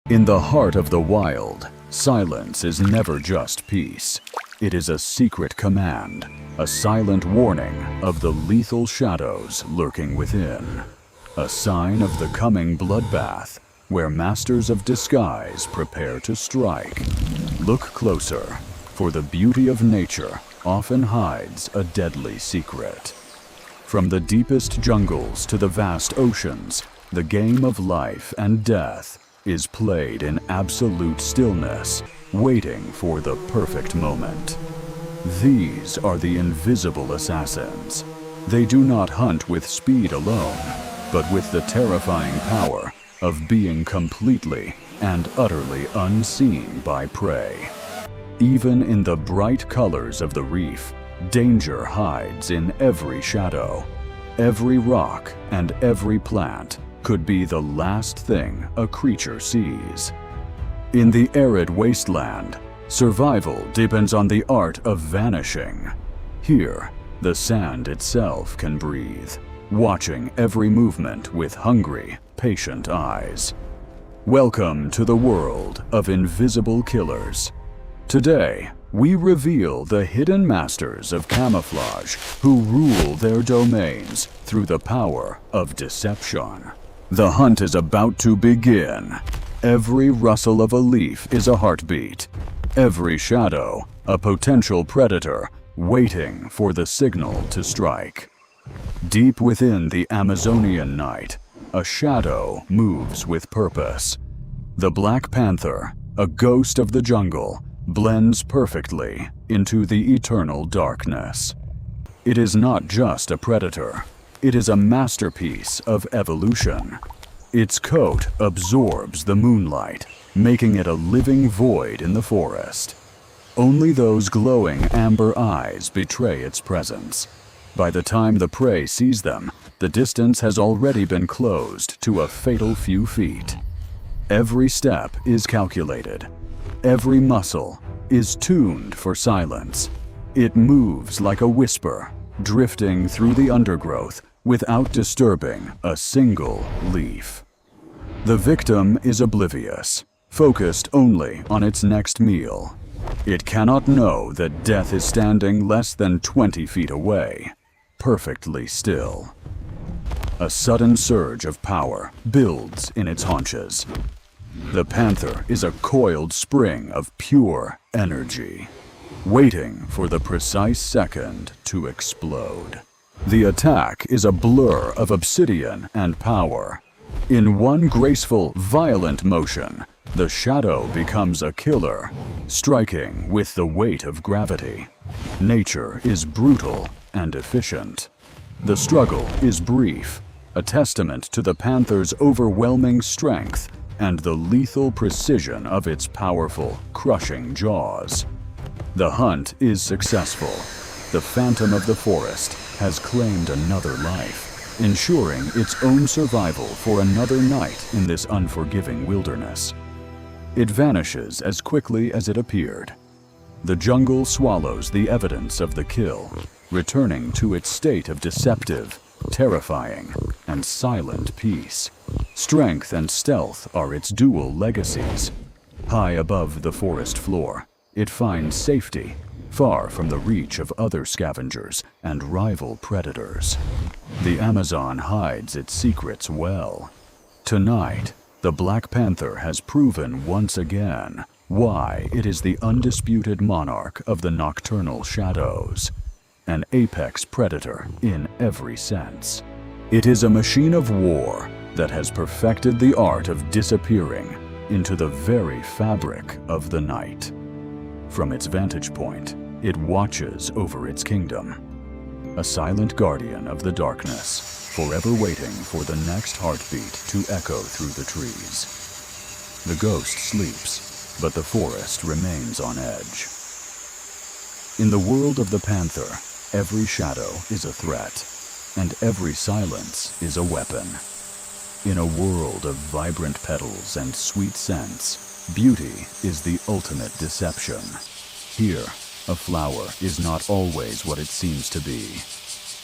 In the heart of the wild, silence is never just peace. It is a secret command, a silent warning of the lethal shadows lurking within. A sign of the coming bloodbath, where masters of disguise prepare to strike. Look closer, for the beauty of nature often hides a deadly secret. From the deepest jungles to the vast oceans, the game of life and death is played in absolute stillness, waiting for the perfect moment. These are the invisible assassins. They do not hunt with speed alone, but with the terrifying power of being completely and utterly unseen by prey. Even in the bright colors of the reef, danger hides in every shadow. Every rock and every plant could be the last thing a creature sees. In the arid wasteland, survival depends on the art of vanishing. Here, the sand itself can breathe, watching every movement with hungry, patient eyes. Welcome to the world of invisible killers. Today, we reveal the hidden masters of camouflage who rule their domains through the power of deception. The hunt is about to begin. Every rustle of a leaf is a heartbeat. Every shadow, a potential predator waiting for the signal to strike. Deep within the Amazonian night, a shadow moves with purpose. The Black Panther, a ghost of the jungle, blends perfectly into the eternal darkness. It is not just a predator. It is a masterpiece of evolution. Its coat absorbs the moonlight, making it a living void in the forest. Only those glowing amber eyes betray its presence. By the time the prey sees them, the distance has already been closed to a fatal few feet. Every step is calculated. Every muscle is tuned for silence. It moves like a whisper, drifting through the undergrowth without disturbing a single leaf. The victim is oblivious, focused only on its next meal. It cannot know that death is standing less than 20 feet away, perfectly still. A sudden surge of power builds in its haunches. The panther is a coiled spring of pure energy, waiting for the precise second to explode. The attack is a blur of obsidian and power. In one graceful, violent motion, the shadow becomes a killer, striking with the weight of gravity. Nature is brutal and efficient. The struggle is brief, a testament to the panther's overwhelming strength and the lethal precision of its powerful, crushing jaws. The hunt is successful. The phantom of the forest has claimed another life, ensuring its own survival for another night in this unforgiving wilderness. It vanishes as quickly as it appeared. The jungle swallows the evidence of the kill, returning to its state of deceptive, terrifying, and silent peace. Strength and stealth are its dual legacies. High above the forest floor, it finds safety, far from the reach of other scavengers and rival predators. The Amazon hides its secrets well. Tonight, the Black Panther has proven once again why it is the undisputed monarch of the nocturnal shadows, an apex predator in every sense. It is a machine of war that has perfected the art of disappearing into the very fabric of the night. From its vantage point, it watches over its kingdom, a silent guardian of the darkness, forever waiting for the next heartbeat to echo through the trees. The ghost sleeps, but the forest remains on edge. In the world of the panther, every shadow is a threat, and every silence is a weapon. In a world of vibrant petals and sweet scents, beauty is the ultimate deception. Here, a flower is not always what it seems to be.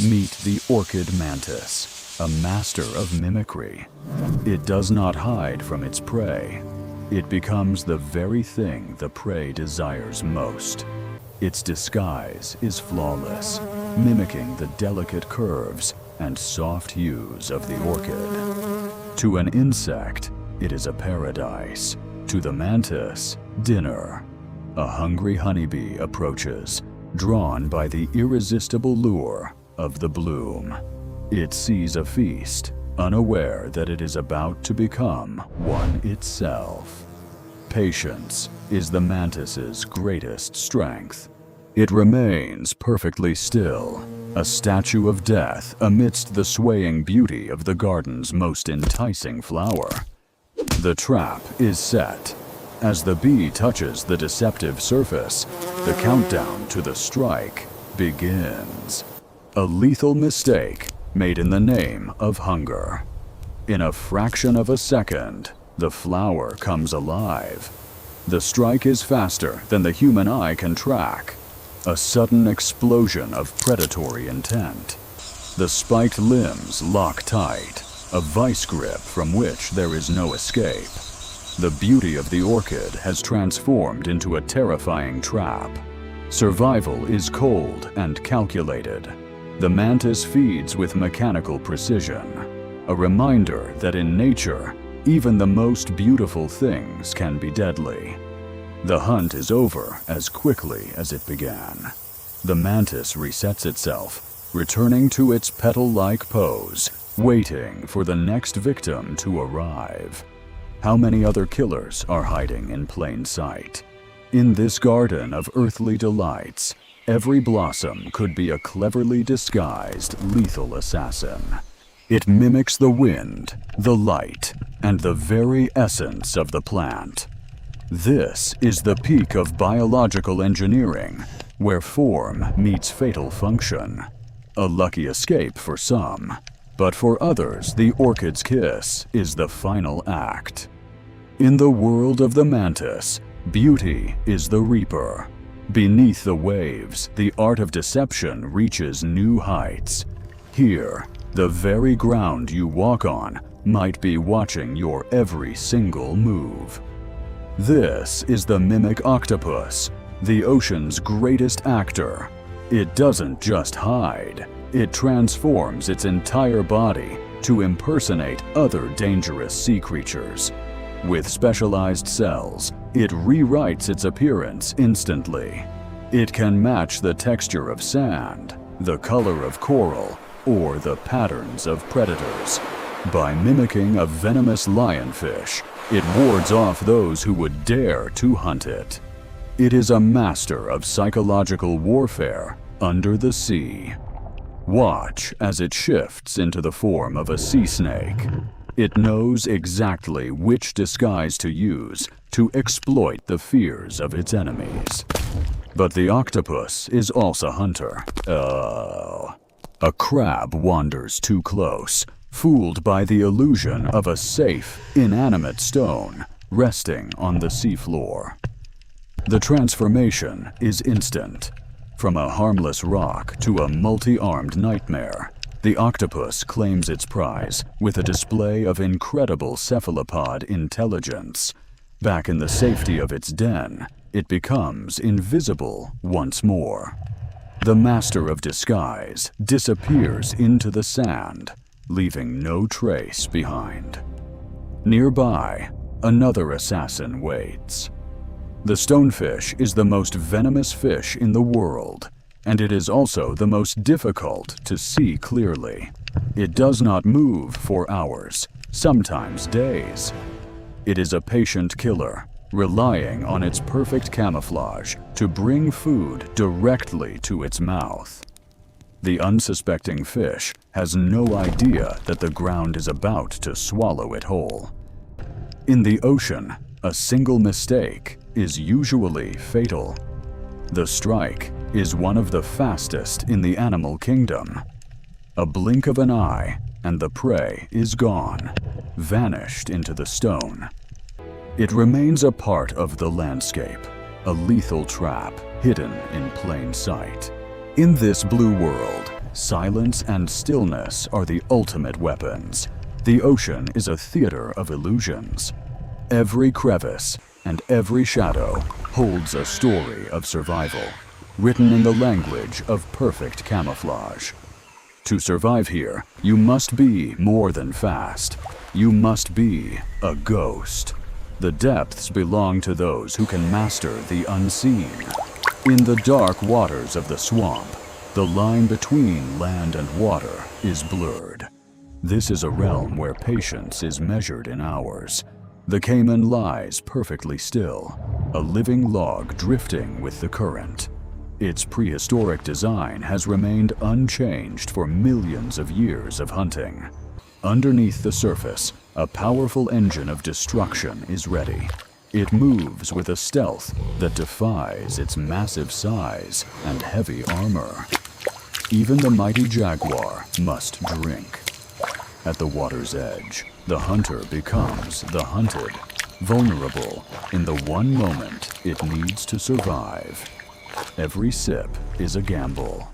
Meet the Orchid Mantis, a master of mimicry. It does not hide from its prey. it becomes the very thing the prey desires most. Its disguise is flawless, mimicking the delicate curves and soft hues of the orchid. To an insect, it is a paradise. To the mantis, dinner. A hungry honeybee approaches, drawn by the irresistible lure of the bloom. It sees a feast, unaware that it is about to become one itself. Patience is the mantis's greatest strength. It remains perfectly still, a statue of death amidst the swaying beauty of the garden's most enticing flower. The trap is set. As the bee touches the deceptive surface, the countdown to the strike begins. A lethal mistake made in the name of hunger. In a fraction of a second, the flower comes alive. The strike is faster than the human eye can track. A sudden explosion of predatory intent. The spiked limbs lock tight, a vice grip from which there is no escape. The beauty of the orchid has transformed into a terrifying trap. Survival is cold and calculated. The mantis feeds with mechanical precision, a reminder that in nature, even the most beautiful things can be deadly. The hunt is over as quickly as it began. The mantis resets itself, returning to its petal-like pose, waiting for the next victim to arrive. How many other killers are hiding in plain sight? In this garden of earthly delights, every blossom could be a cleverly disguised lethal assassin. It mimics the wind, the light, and the very essence of the plant. This is the peak of biological engineering, where form meets fatal function. A lucky escape for some, but for others the orchid's kiss is the final act. In the world of the mantis, beauty is the reaper. Beneath the waves, the art of deception reaches new heights. Here, the very ground you walk on might be watching your every single move. This is the Mimic Octopus, the ocean's greatest actor. It doesn't just hide, it transforms its entire body to impersonate other dangerous sea creatures. With specialized cells, it rewrites its appearance instantly. It can match the texture of sand, the color of coral, or the patterns of predators. By mimicking a venomous lionfish, it wards off those who would dare to hunt it. It is a master of psychological warfare under the sea. Watch as it shifts into the form of a sea snake. It knows exactly which disguise to use to exploit the fears of its enemies. But the octopus is also a hunter. A crab wanders too close, fooled by the illusion of a safe, inanimate stone resting on the seafloor. The transformation is instant. From a harmless rock to a multi-armed nightmare, the octopus claims its prize with a display of incredible cephalopod intelligence. Back in the safety of its den, it becomes invisible once more. The master of disguise disappears into the sand, leaving no trace behind. Nearby, another assassin waits. The stonefish is the most venomous fish in the world, and it is also the most difficult to see clearly. It does not move for hours, sometimes days. It is a patient killer, relying on its perfect camouflage to bring food directly to its mouth. The unsuspecting fish has no idea that the ground is about to swallow it whole. In the ocean, a single mistake is usually fatal. The strike is one of the fastest in the animal kingdom. A blink of an eye and the prey is gone, vanished into the stone. It remains a part of the landscape, a lethal trap hidden in plain sight. In this blue world, silence and stillness are the ultimate weapons. The ocean is a theater of illusions. Every crevice and every shadow holds a story of survival, written in the language of perfect camouflage. To survive here, you must be more than fast. You must be a ghost. The depths belong to those who can master the unseen. In the dark waters of the swamp, the line between land and water is blurred. This is a realm where patience is measured in hours. The Caiman lies perfectly still, a living log drifting with the current. Its prehistoric design has remained unchanged for millions of years of hunting. Underneath the surface, a powerful engine of destruction is ready. It moves with a stealth that defies its massive size and heavy armor. Even the mighty Jaguar must drink. At the water's edge, the hunter becomes the hunted, vulnerable in the one moment it needs to survive. Every sip is a gamble.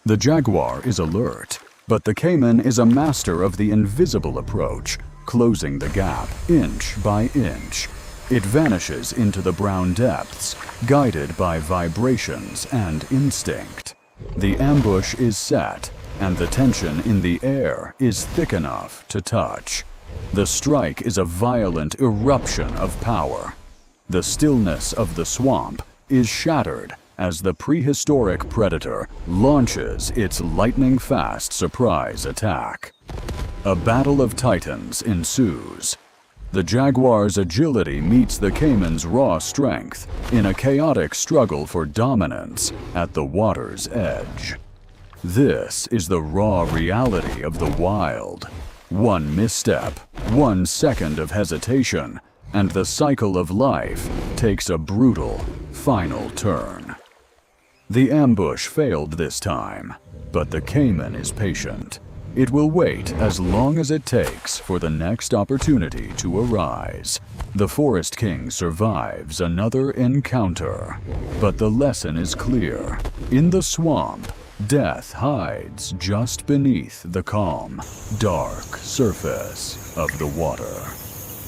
The Jaguar is alert, but the Caiman is a master of the invisible approach, closing the gap inch by inch. It vanishes into the brown depths, guided by vibrations and instinct. The ambush is set, and the tension in the air is thick enough to touch. The strike is a violent eruption of power. The stillness of the swamp is shattered as the prehistoric predator launches its lightning-fast surprise attack. A battle of titans ensues. The Jaguar's agility meets the Caiman's raw strength in a chaotic struggle for dominance at the water's edge. This is the raw reality of the wild. One misstep, 1 second of hesitation, and the cycle of life takes a brutal, final turn. The ambush failed this time, but the Caiman is patient. It will wait as long as it takes for the next opportunity to arise. The Forest King survives another encounter, but the lesson is clear. In the swamp, death hides just beneath the calm, dark surface of the water.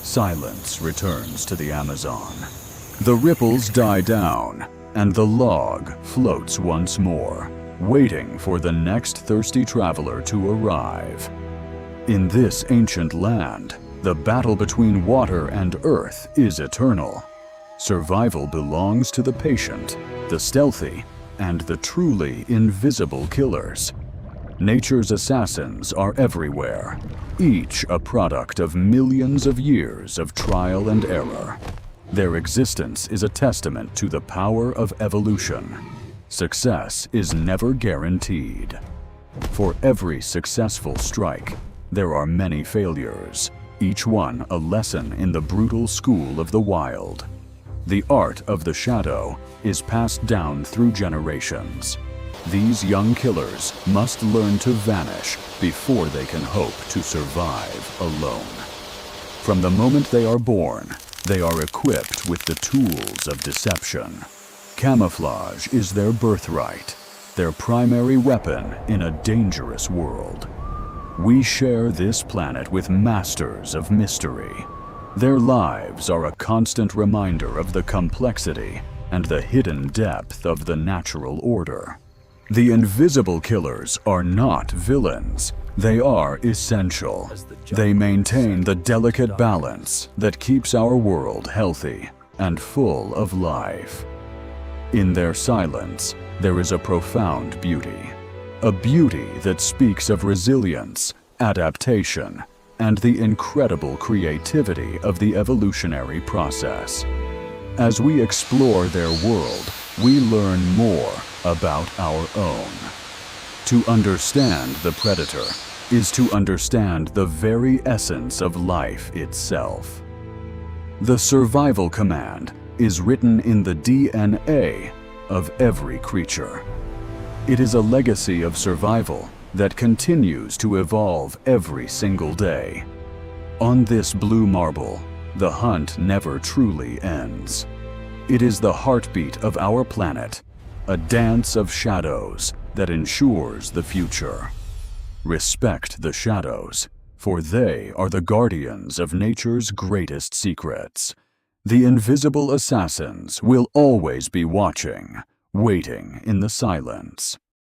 Silence returns to the Amazon. The ripples die down, and the log floats once more, waiting for the next thirsty traveler to arrive. In this ancient land, the battle between water and earth is eternal. Survival belongs to the patient, the stealthy, and the truly invisible killers. Nature's assassins are everywhere, each a product of millions of years of trial and error. Their existence is a testament to the power of evolution. Success is never guaranteed. For every successful strike, there are many failures, each one a lesson in the brutal school of the wild. The art of the shadow is passed down through generations. These young killers must learn to vanish before they can hope to survive alone. From the moment they are born, they are equipped with the tools of deception. Camouflage is their birthright, their primary weapon in a dangerous world. We share this planet with masters of mystery. Their lives are a constant reminder of the complexity and the hidden depth of the natural order. The invisible killers are not villains. They are essential. They maintain the delicate balance that keeps our world healthy and full of life. In their silence, there is a profound beauty. A beauty that speaks of resilience, adaptation, and the incredible creativity of the evolutionary process. As we explore their world, we learn more about our own. To understand the predator is to understand the very essence of life itself. The survival command is written in the DNA of every creature. It is a legacy of survival that continues to evolve every single day. On this blue marble, the hunt never truly ends. It is the heartbeat of our planet, a dance of shadows that ensures the future. Respect the shadows, for they are the guardians of nature's greatest secrets. The invisible assassins will always be watching, waiting in the silence.